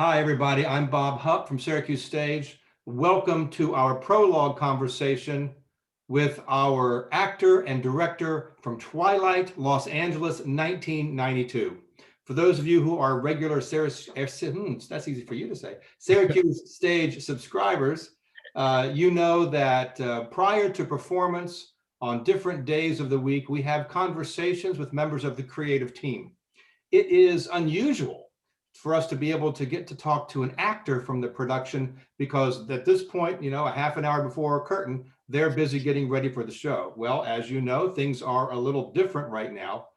Hi, everybody. I'm Bob Hupp from Syracuse Stage. Welcome to our prologue conversation with our actor and director from Twilight, Los Angeles, 1992. For those of you who are regular that's easy for you to say, Syracuse Stage subscribers, you know that prior to performance on different days of the week, we have conversations with members of the creative team. It is unusual for us to be able to get to talk to an actor from the production because at this point, a half an hour before a curtain, they're busy getting ready for the show. Well, as you know, things are a little different right now.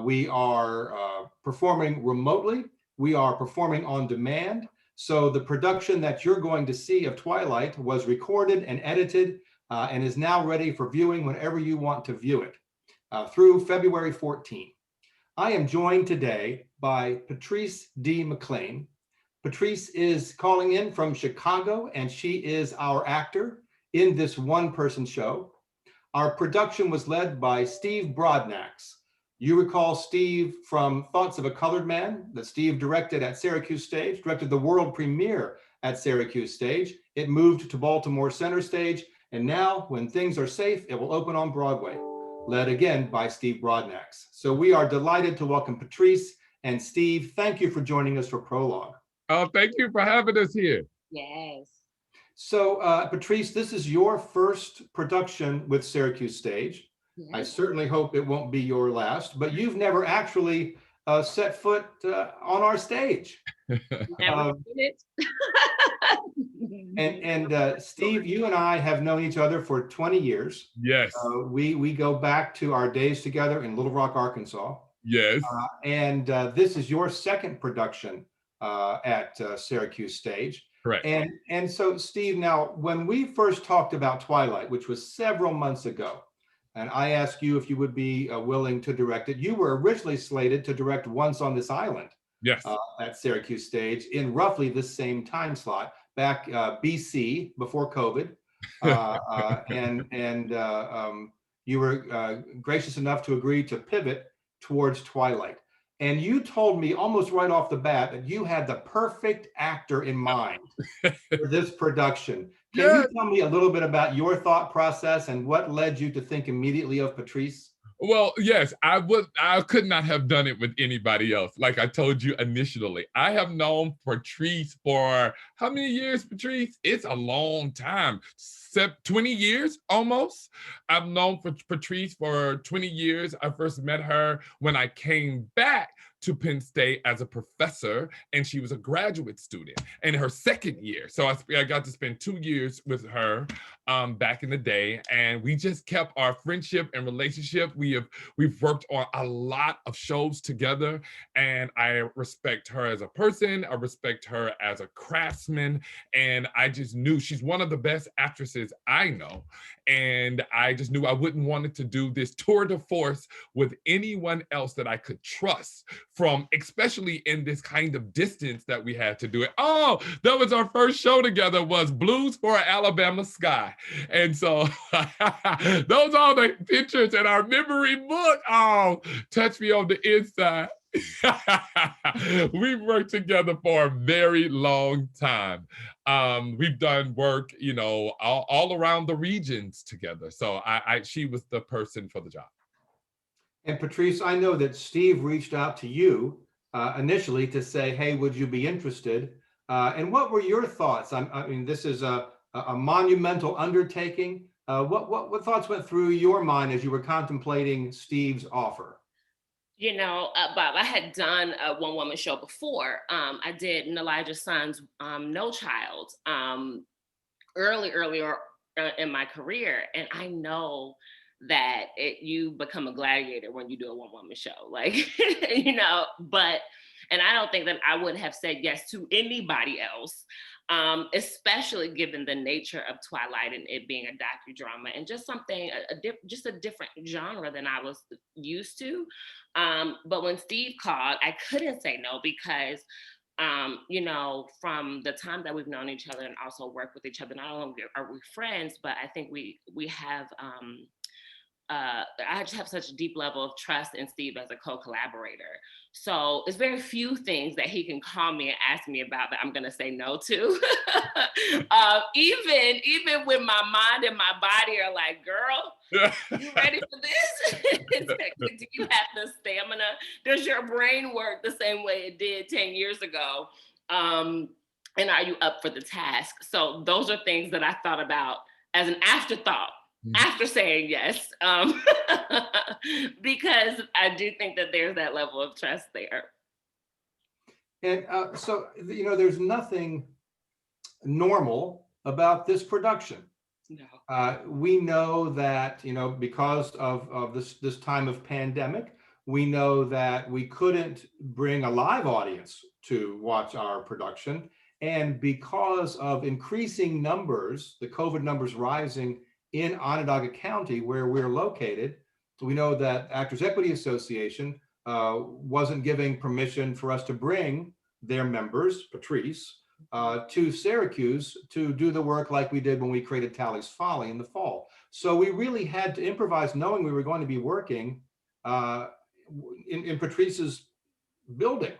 We are performing remotely. We are performing on demand. So the production that you're going to see of Twilight was recorded and edited and is now ready for viewing whenever you want to view it through February 14th. I am joined today by Patrese D. McClain. Patrese is calling in from Chicago, and she is our actor in this one-person show. Our production was led by Steve Broadnax. You recall Steve from Thoughts of a Colored Man that Steve directed at Syracuse Stage, directed the world premiere at Syracuse Stage. It moved to Baltimore Center Stage, and now, when things are safe, it will open on Broadway, led again by Steve Broadnax. So we are delighted to welcome Patrese and Steve. Thank you for joining us for Prologue. Oh, thank you for having us here. Yes. So Patrese, this is your first production with Syracuse Stage. Yes. I certainly hope it won't be your last, but you've never actually set foot on our stage. Never did it. And Steve, you and I have known each other for 20 years. Yes. We go back to our days together in Little Rock, Arkansas. Yes. And this is your second production at Syracuse Stage. Correct. And so, Steve, now, when we first talked about Twilight, which was several months ago, and I asked you if you would be willing to direct it, you were originally slated to direct Once on This Island. Yes. At Syracuse Stage in roughly the same time slot back BC before COVID. You were gracious enough to agree to pivot towards Twilight. And you told me almost right off the bat that you had the perfect actor in mind for this production. Can you tell me a little bit about your thought process and what led you to think immediately of Patrese? Well, yes, I could not have done it with anybody else. Like I told you initially, I have known Patrese for how many years, Patrese? It's a long time. 20 years almost. I've known Patrese for 20 years. I first met her when I came back to Penn State as a professor, and she was a graduate student in her second year. So I got to spend 2 years with her back in the day, and we just kept our friendship and relationship. We've worked on a lot of shows together, and I respect her as a person. I respect her as a craftsman, and I just knew she's one of the best actresses I know, and I just knew I wouldn't want to do this tour de force with anyone else that I could trust, from especially in this kind of distance that we had to do it. Oh, that was our first show together, was Blues for an Alabama Sky. And so those are the pictures in our memory book. Oh, touch me on the inside. We've worked together for a very long time. We've done work, all around the regions together. So she was the person for the job. And Patrese, I know that Steve reached out to you initially to say, hey, would you be interested? And what were your thoughts? I mean, this is a monumental undertaking. What thoughts went through your mind as you were contemplating Steve's offer? Bob, I had done a one-woman show before. I did Elijah's Son's No Child earlier in my career. And I know that you become a gladiator when you do a one-woman show, and I don't think that I would have said yes to anybody else, especially given the nature of Twilight and it being a docudrama and just something, just a different genre than I was used to. But when Steve called, I couldn't say no because from the time that we've known each other and also worked with each other, not only are we friends, but I think we have I just have such a deep level of trust in Steve as a co-collaborator. So it's very few things that he can call me and ask me about that I'm going to say no to. Even when my mind and my body are like, girl, you ready for this? It's like, do you have the stamina? Does your brain work the same way it did 10 years ago? And are you up for the task? So those are things that I thought about as an afterthought after saying yes, because I do think that there's that level of trust there. And so, there's nothing normal about this production. No. We know that, because of this time of pandemic, we know that we couldn't bring a live audience to watch our production. And because of increasing numbers, the COVID numbers rising in Onondaga County, where we're located, we know that Actors Equity Association wasn't giving permission for us to bring their members, Patrese, to Syracuse to do the work like we did when we created Tally's Folly in the fall. So we really had to improvise, knowing we were going to be working in Patrese's building.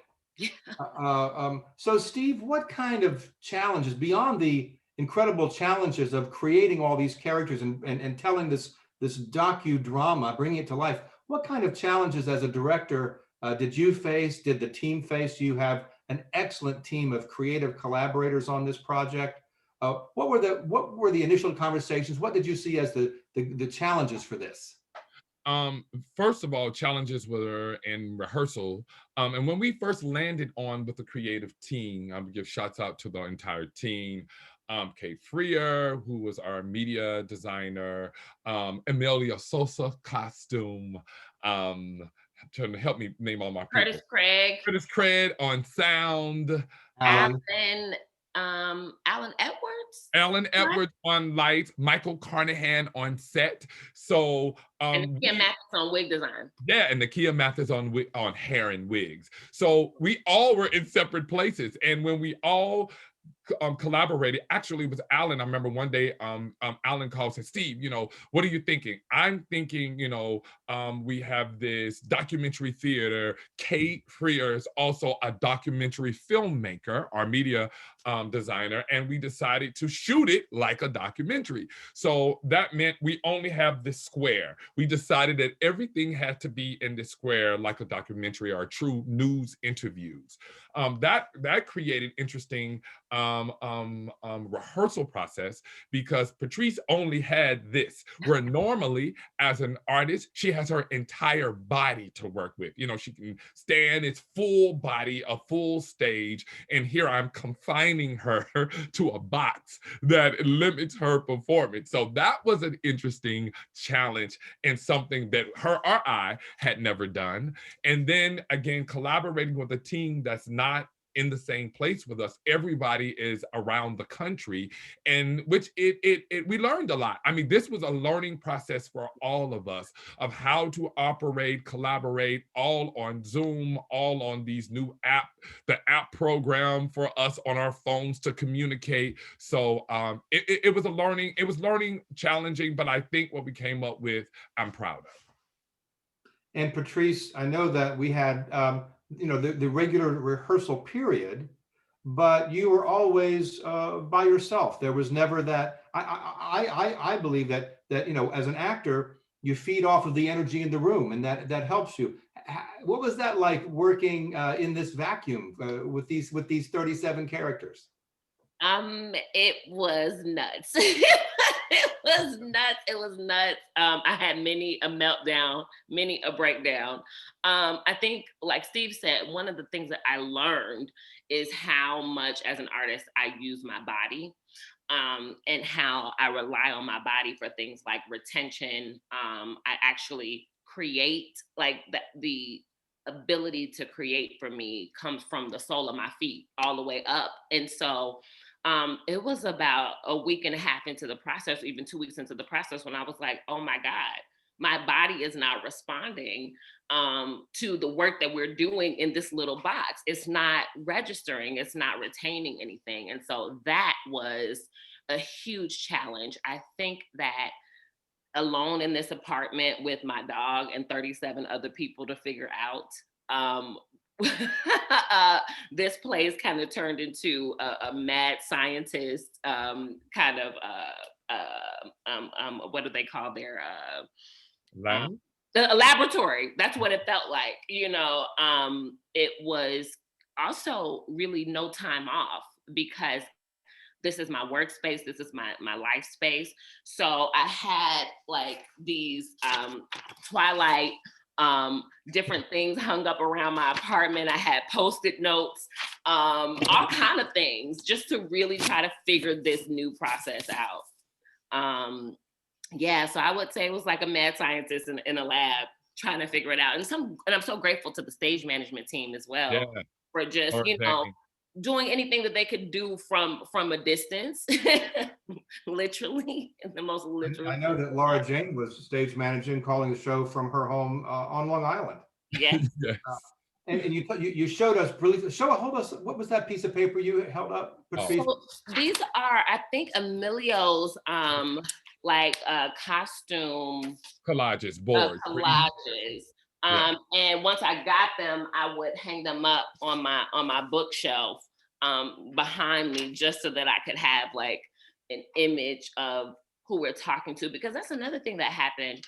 So Steve, what kind of challenges, beyond the incredible challenges of creating all these characters and telling this docudrama, bringing it to life, what kind of challenges as a director did you face? Did the team face? You have an excellent team of creative collaborators on this project. What were the initial conversations? What did you see as the challenges for this? First of all, challenges were in rehearsal. And when we first landed on with the creative team, I'm gonna give shouts out to the entire team. Kate Freer, who was our media designer, Amelia Sosa, costume, trying to help me name all my people. Curtis Craig on sound. Alan Edwards. Alan Edwards on lights, Michael Carnahan on set. So and Nakia Mathis on wig design. Yeah, and Nakia Mathis on hair and wigs. So we all were in separate places. And when we all collaborated, actually it was Alan. I remember one day Alan called and said, Steve, what are you thinking? I'm thinking, we have this documentary theater. Kate Freer is also a documentary filmmaker, our media designer, and we decided to shoot it like a documentary. So that meant we only have this square. We decided that everything had to be in the square like a documentary or true news interviews. That created interesting rehearsal process because Patrese only had this, where normally as an artist, she has her entire body to work with. She can stand, it's full body, a full stage. And here I'm confining her to a box that limits her performance. So that was an interesting challenge and something that her or I had never done. And then again, collaborating with a team that's not in the same place with us. Everybody is around the country, and which we learned a lot. I mean, this was a learning process for all of us of how to operate, collaborate, all on Zoom, all on these new the app program for us on our phones to communicate. So it was learning, challenging, but I think what we came up with, I'm proud of. And Patrese, I know that we had the regular rehearsal period, but you were always by yourself. There was never that. I believe that as an actor, you feed off of the energy in the room, and that helps you. What was that like working in this vacuum with these 37 characters? It was nuts. It was nuts. I had many a meltdown, many a breakdown. I think, like Steve said, one of the things that I learned is how much as an artist I use my body, and how I rely on my body for things like retention. I actually create, like the ability to create for me comes from the sole of my feet all the way up. And so it was about a week and a half into the process, even 2 weeks into the process, when I was like, oh my God, my body is not responding to the work that we're doing in this little box. It's not registering, it's not retaining anything. And so that was a huge challenge. I think that alone in this apartment with my dog and 37 other people to figure out. This place kind of turned into a mad scientist kind of what do they call their Lab? a laboratory. That's what it felt like. It was also really no time off because this is my workspace, this is my life space. So I had like these Twilight different things hung up around my apartment. I had post-it notes, all kind of things, just to really try to figure this new process out. Yeah, so I would say it was like a mad scientist in a lab trying to figure it out. And I'm so grateful to the stage management team as well Yeah. for just, Or thing. doing anything that they could do from a distance, literally, in the most literal. I know that Laura Jane was stage managing, calling the show from her home on Long Island. Yes. Yes. And you showed us briefly. Hold us. What was that piece of paper you held up, Patrese? So these are, I think, Emilio's costume Collages, boards. collages. Yeah. And once I got them, I would hang them up on my bookshelf behind me, just so that I could have like an image of who we're talking to, because that's another thing that happened,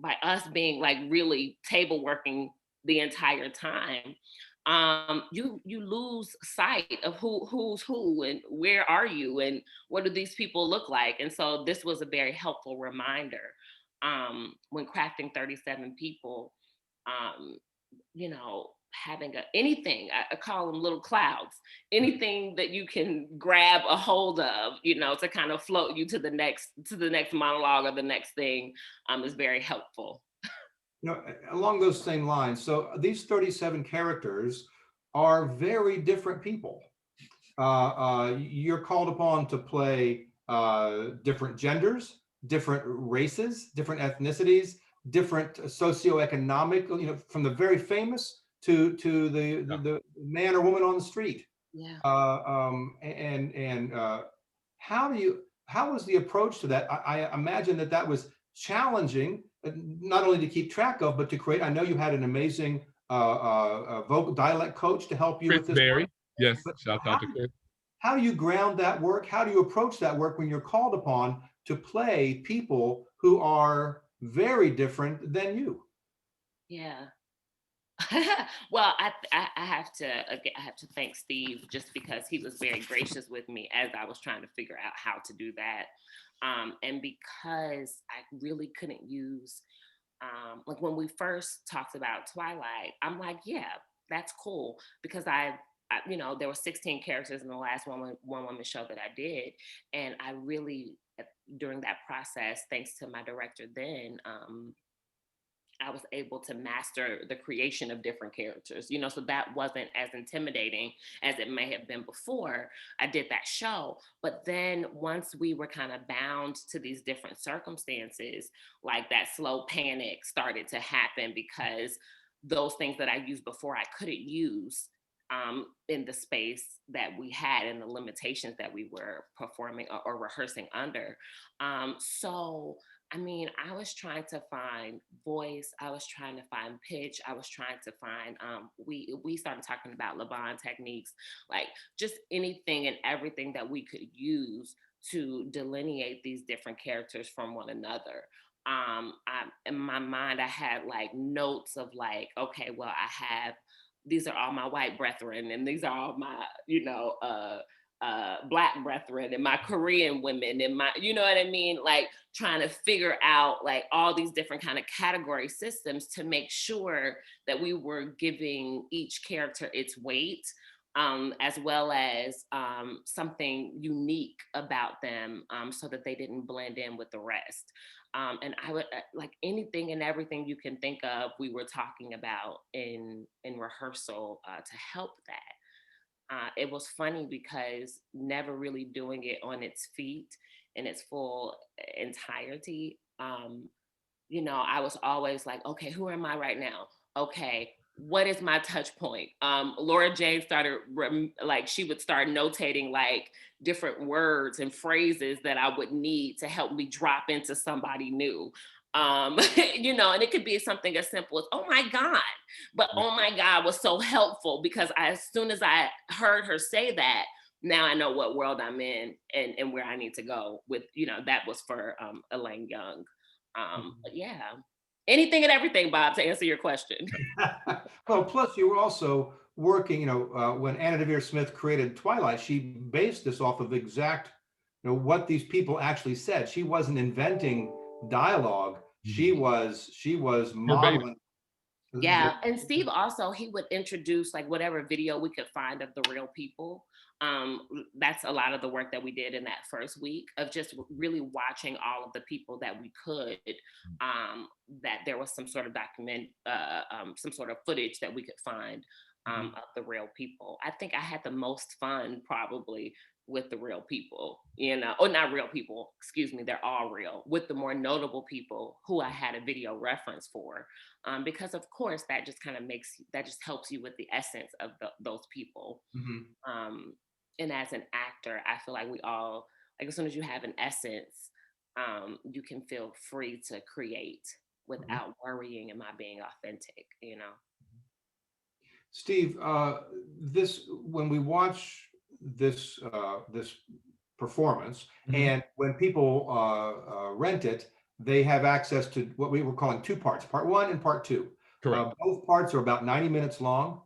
by us being like really table working the entire time. You lose sight of who's who and where are you and what do these people look like. And so this was a very helpful reminder when crafting 37 people, having anything, I call them little clouds, anything that you can grab a hold of, to kind of float you to the next monologue or the next thing, is very helpful. Along those same lines, so these 37 characters are very different people. You're called upon to play different genders, different races, different ethnicities, different socioeconomic, from the very famous to the man or woman on the street. Yeah. How was the approach to that? I imagine that was challenging, not only to keep track of, but to create. I know you had an amazing vocal dialect coach to help you Chris with this Berry. work. Yes. But Shout out to Chris. how do you ground that work? How do you approach that work when you're called upon to play people who are very different than you? Yeah. Well, I have to thank Steve, just because he was very gracious with me as I was trying to figure out how to do that, and because I really couldn't use, like when we first talked about Twilight, I'm like, yeah, that's cool, because there were 16 characters in the last one woman show that I did, and I really, during that process, thanks to my director then, I was able to master the creation of different characters, so that wasn't as intimidating as it may have been before I did that show. But then once we were kind of bound to these different circumstances, like that slow panic started to happen, because those things that I used before I couldn't use in the space that we had and the limitations that we were performing or rehearsing under. So I was trying to find voice. I was trying to find pitch. I was trying to find, we started talking about Laban techniques, like just anything and everything that we could use to delineate these different characters from one another. In my mind, I had like notes of like, okay, well, these are all my white brethren, and these are all my, Black brethren, and my Korean women, and my, you know what I mean? Like trying to figure out like all these different kind of category systems to make sure that we were giving each character its weight, as well as something unique about them, so that they didn't blend in with the rest. And I would like anything and everything you can think of, we were talking about in rehearsal to help that. It was funny because never really doing it on its feet in its full entirety. I was always like, okay, who am I right now? Okay, what is my touch point? Laura Jane started like she would start notating like different words and phrases that I would need to help me drop into somebody new. You know, and it could be something as simple as, oh my God. But Yeah. oh my God was so helpful because as soon as I heard her say that, now I know what world I'm in and where I need to go with, you know, that was for Elaine Young. But yeah, anything and everything, Bob, to answer your question. Well, plus you were also working, when Anna Devere Smith created Twilight, she based this off of exact, what these people actually said. She wasn't inventing dialogue. She was Verbatim. modeling. Yeah, and Steve also, he would introduce like whatever video we could find of the real people. That's a lot of the work that we did in that first week of just really watching all of the people that we could. That there was some sort of some sort of footage that we could find of the real people. I think I had the most fun probably with the real people, you know, or not real people, excuse me, they're all real, with the more notable people who I had a video reference for. Because of course that just kind of that just helps you with the essence of those people. Mhm. And as an actor, I feel like we all, like as soon as you have an essence, you can feel free to create without worrying, am I being authentic, you know? Steve, when we watch this performance, and when people rent it, they have access to what we were calling two parts, part one and part two. Correct. Both parts are about 90 minutes long,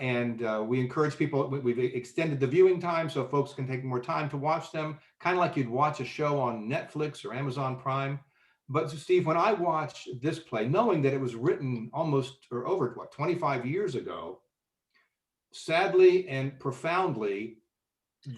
and we encourage people. We've extended the viewing time so folks can take more time to watch them, kind of like you'd watch a show on Netflix or Amazon Prime. But Steve, when I watched this play, knowing that it was written almost or over 25 years ago, sadly and profoundly,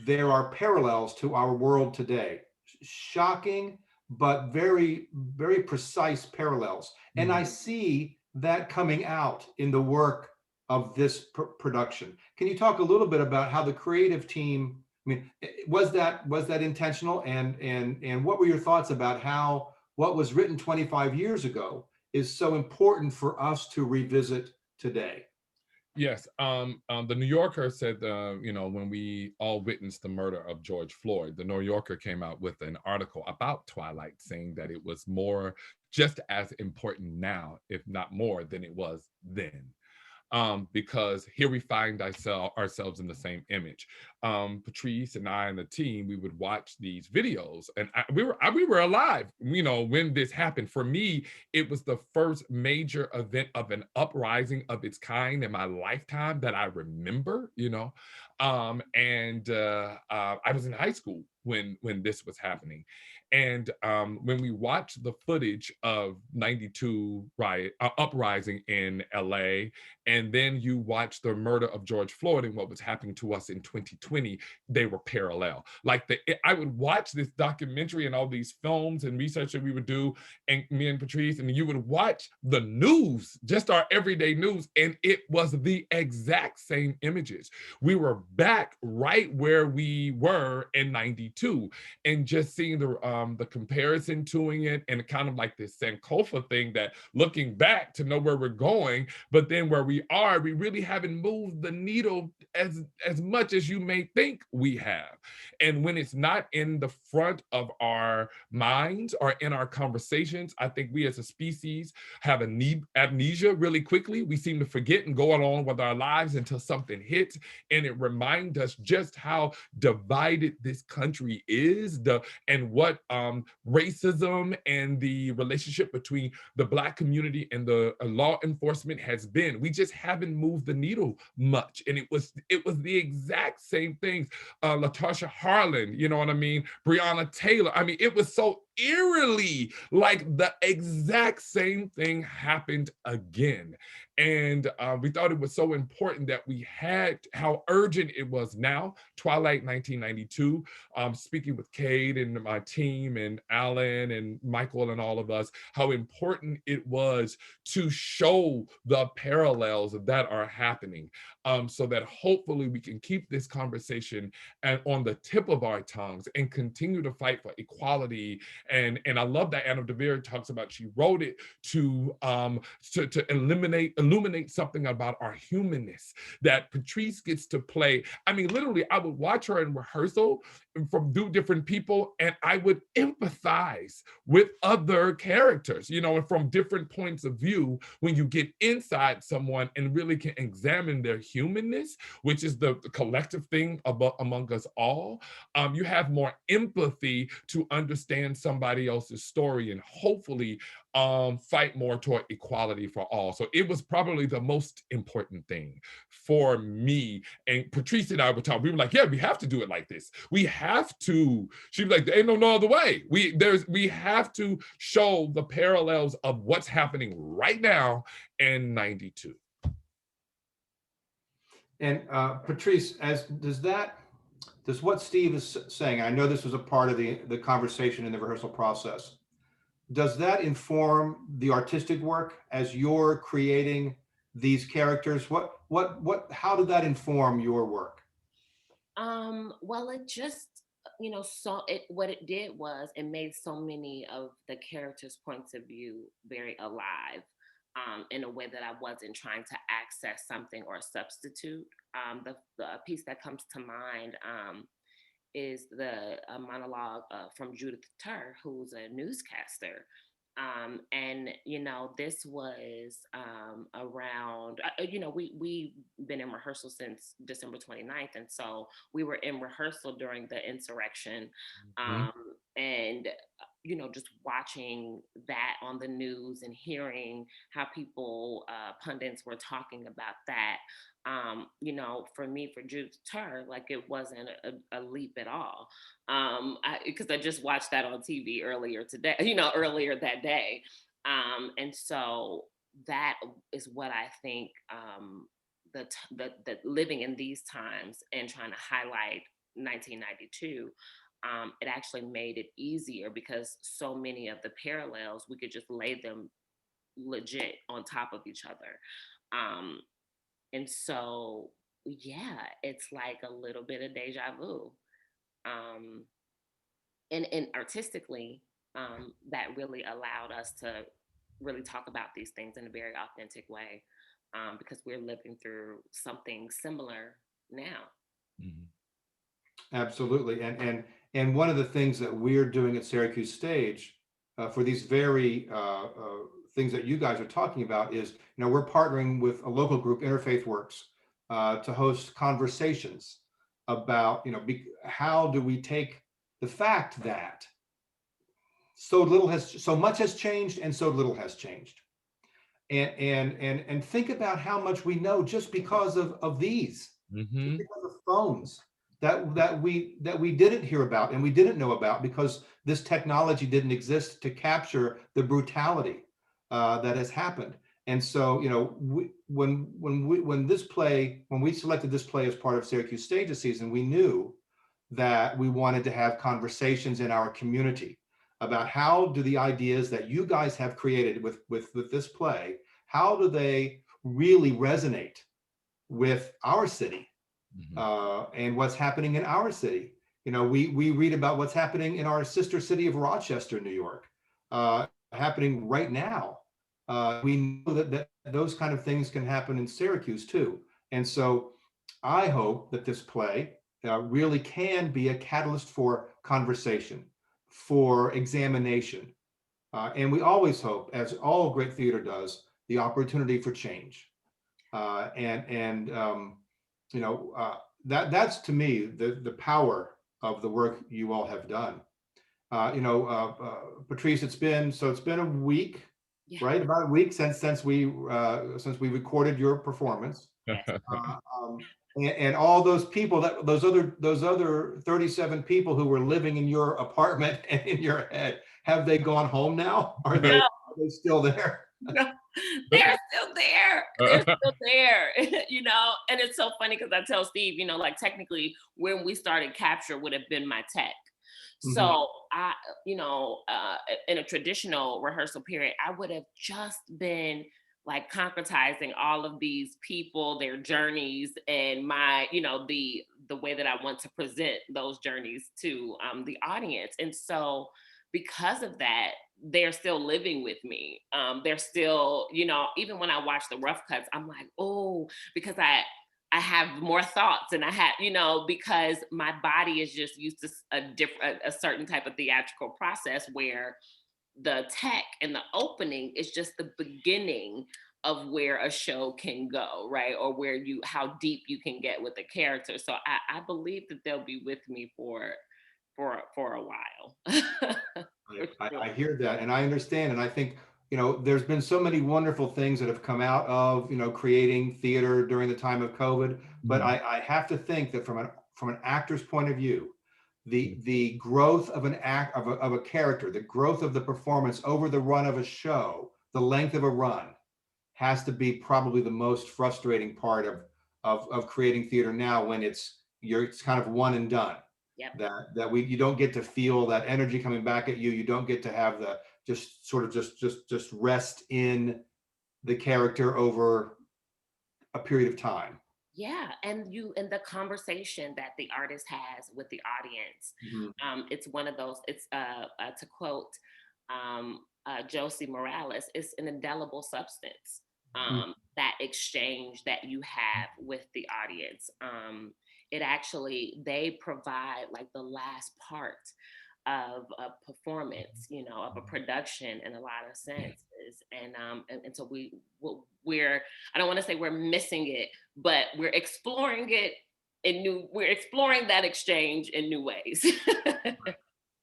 there are parallels to our world today. Shocking, but very, very precise parallels. And I see that coming out in the work of this production. Can you talk a little bit about how the creative team, I mean, was that intentional? And what were your thoughts about how what was written 25 years ago is so important for us to revisit today? Yes, the New Yorker said, when we all witnessed the murder of George Floyd, the New Yorker came out with an article about Twilight saying that it was just as important now, if not more, than it was then. Because here we find ourselves in the same image. Patrese and I and the team, we would watch these videos, and we were alive, when this happened. For me, it was the first major event of an uprising of its kind in my lifetime that I remember. I was in high school when this was happening. And when we watched the footage of '92 uprising in LA, and then you watch the murder of George Floyd and what was happening to us in 2020, they were parallel. I would watch this documentary and all these films and research that we would do, and me and Patrese, and you would watch the news, just our everyday news, and it was the exact same images. We were back right where we were in '92, and just seeing the comparison to it, and kind of like this Sankofa thing, that looking back to know where we're going, but then where we are, we really haven't moved the needle as much as you may think we have. And when it's not in the front of our minds or in our conversations, I think we as a species have amnesia really quickly. We seem to forget and go along with our lives until something hits, and it reminds us just how divided this country is, and what racism and the relationship between the Black community and the law enforcement has been. We just haven't moved the needle much, and it was the exact same things. Latasha Harlan, you know what I mean? Breonna Taylor. I mean, it was so eerily like the exact same thing happened again. And we thought it was so important that we had how urgent it was now. Twilight 1992, speaking with Cade and my team and Alan and Michael and all of us, how important it was to show the parallels that are happening, so that hopefully we can keep this conversation on the tip of our tongues and continue to fight for equality And I love that Anna Devere talks about, she wrote it to illuminate something about our humanness that Patrese gets to play. I mean, literally, I would watch her in rehearsal from different people, and I would empathize with other characters, you know, and from different points of view. When you get inside someone and really can examine their humanness, which is the collective thing among us all, you have more empathy to understand somebody else's story and hopefully fight more toward equality for all. So it was probably the most important thing for me. And Patrese and I were talking, we were like, yeah, we have to do it like this. We have to. She was like, there ain't no other way. We have to show the parallels of what's happening right now in 92. And Patrese, does what Steve is saying, I know this was a part of the conversation in the rehearsal process, does that inform the artistic work as you're creating these characters? How did that inform your work? Well, it just, what it did was it made so many of the characters' points of view very alive, in a way that I wasn't trying to access something or substitute. The piece that comes to mind is the monologue from Judith Turr, who's a newscaster. And this was around, we've been in rehearsal since December 29th. And so we were in rehearsal during the insurrection. And just watching that on the news and hearing how people, pundits were talking about that. For me, for Judith Turr, like, it wasn't a leap at all. Because I just watched that on TV earlier that day. And so that is what I think, the living in these times and trying to highlight 1992, it actually made it easier because so many of the parallels, we could just lay them legit on top of each other. And so, yeah, it's like a little bit of deja vu. And artistically, that really allowed us to really talk about these things in a very authentic way, because we're living through something similar now. Absolutely. And one of the things that we're doing at Syracuse Stage for these very things that you guys are talking about is, we're partnering with a local group, Interfaith Works, to host conversations about, how do we take the fact that so much has changed and so little has changed, and think about how much we know just because of these, just because of phones that we didn't hear about and we didn't know about because this technology didn't exist to capture the brutality that has happened. And so, when we selected this play as part of Syracuse Stage's season, we knew that we wanted to have conversations in our community about how do the ideas that you guys have created with this play, how do they really resonate with our city, and what's happening in our city. We read about what's happening in our sister city of Rochester, New York, happening right now. We know that those kind of things can happen in Syracuse too. And so I hope that this play really can be a catalyst for conversation, for examination. And we always hope, as all great theater does, the opportunity for change. That's to me the power of the work you all have done. Patrese, it's been a week, Yeah. right? About a week since we recorded your performance. Yes. And all those people, those other 37 people who were living in your apartment and in your head, have they gone home now? Are they still there? No, they're still there. They're still there, and it's so funny because I tell Steve, like, technically when we started capture would have been my tech. So I, in a traditional rehearsal period, I would have just been like concretizing all of these people, their journeys, and my, the way that I want to present those journeys to the audience. And so because of that, they're still living with me. They're still, you know, even when I watch the rough cuts, I'm like, oh, because I have more thoughts, and I have, you know, because my body is just used to a certain type of theatrical process where the tech and the opening is just the beginning of where a show can go, right? Or where how deep you can get with the character. So I believe that they'll be with me for a while. I hear that, and I understand, and I think, you know, there's been so many wonderful things that have come out of, you know, creating theater during the time of COVID. But I have to think that from an actor's point of view, the growth of of a character, the growth of the performance over the run of a show, the length of a run, has to be probably the most frustrating part of creating theater now, when it's kind of one and done. Yep. You don't get to feel that energy coming back at you. You don't get to have the just rest in the character over a period of time. Yeah, and the conversation that the artist has with the audience. It's one of those. It's to quote Josie Morales, it's an indelible substance. That exchange that you have with the audience. It actually, they provide like the last part of a performance, you know, of a production in a lot of senses. And so we're, I don't want to say we're missing it, but we're exploring it we're exploring that exchange in new ways.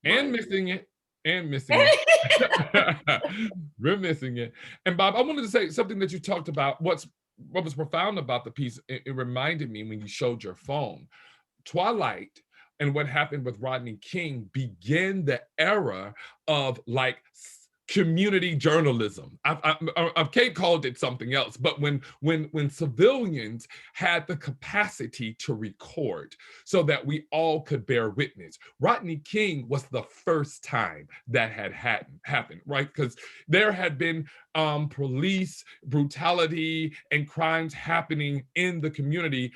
And missing it. We're missing it. And Bob, I wanted to say something that you talked about. What was profound about the piece, it reminded me when you showed your phone. Twilight and what happened with Rodney King began the era of like community journalism. Kate called it something else, but when civilians had the capacity to record so that we all could bear witness, Rodney King was the first time that had happened, right? Because there had been police brutality and crimes happening in the community.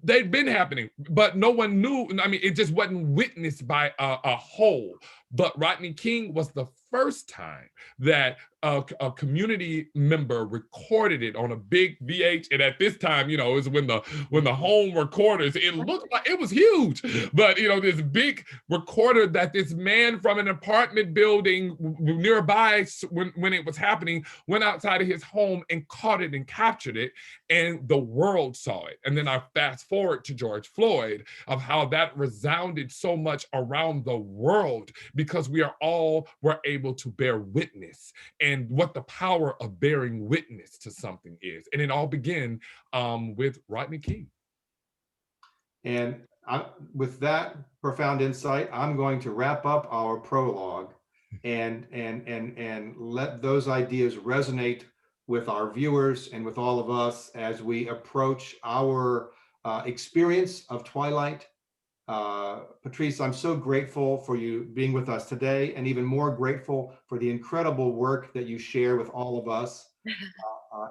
They'd been happening, but no one knew. I mean, it just wasn't witnessed by a whole. But Rodney King was the first time that a community member recorded it on a big VH. And at this time, you know, it was when the home recorders, it looked like it was huge. But, you know, this big recorder that this man from an apartment building nearby, when it was happening, went outside of his home and caught it and captured it. And the world saw it. And then I fast forward to George Floyd, of how that resounded so much around the world, because we were able to bear witness, and what the power of bearing witness to something is. And it all began with Rodney King. And with that profound insight, I'm going to wrap up our prologue and let those ideas resonate with our viewers and with all of us as we approach our experience of Twilight. Patrese, I'm so grateful for you being with us today, and even more grateful for the incredible work that you share with all of us.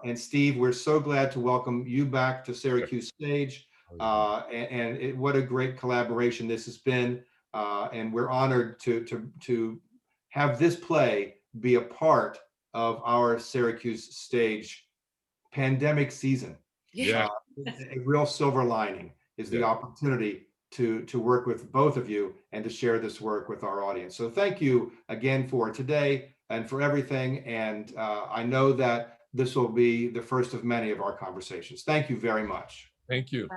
And Steve, we're so glad to welcome you back to Syracuse Stage. What a great collaboration this has been. And we're honored to have this play be a part of our Syracuse Stage pandemic season. Yeah. A real silver lining is the opportunity to work with both of you and to share this work with our audience. So thank you again for today and for everything. And I know that this will be the first of many of our conversations. Thank you very much. Thank you.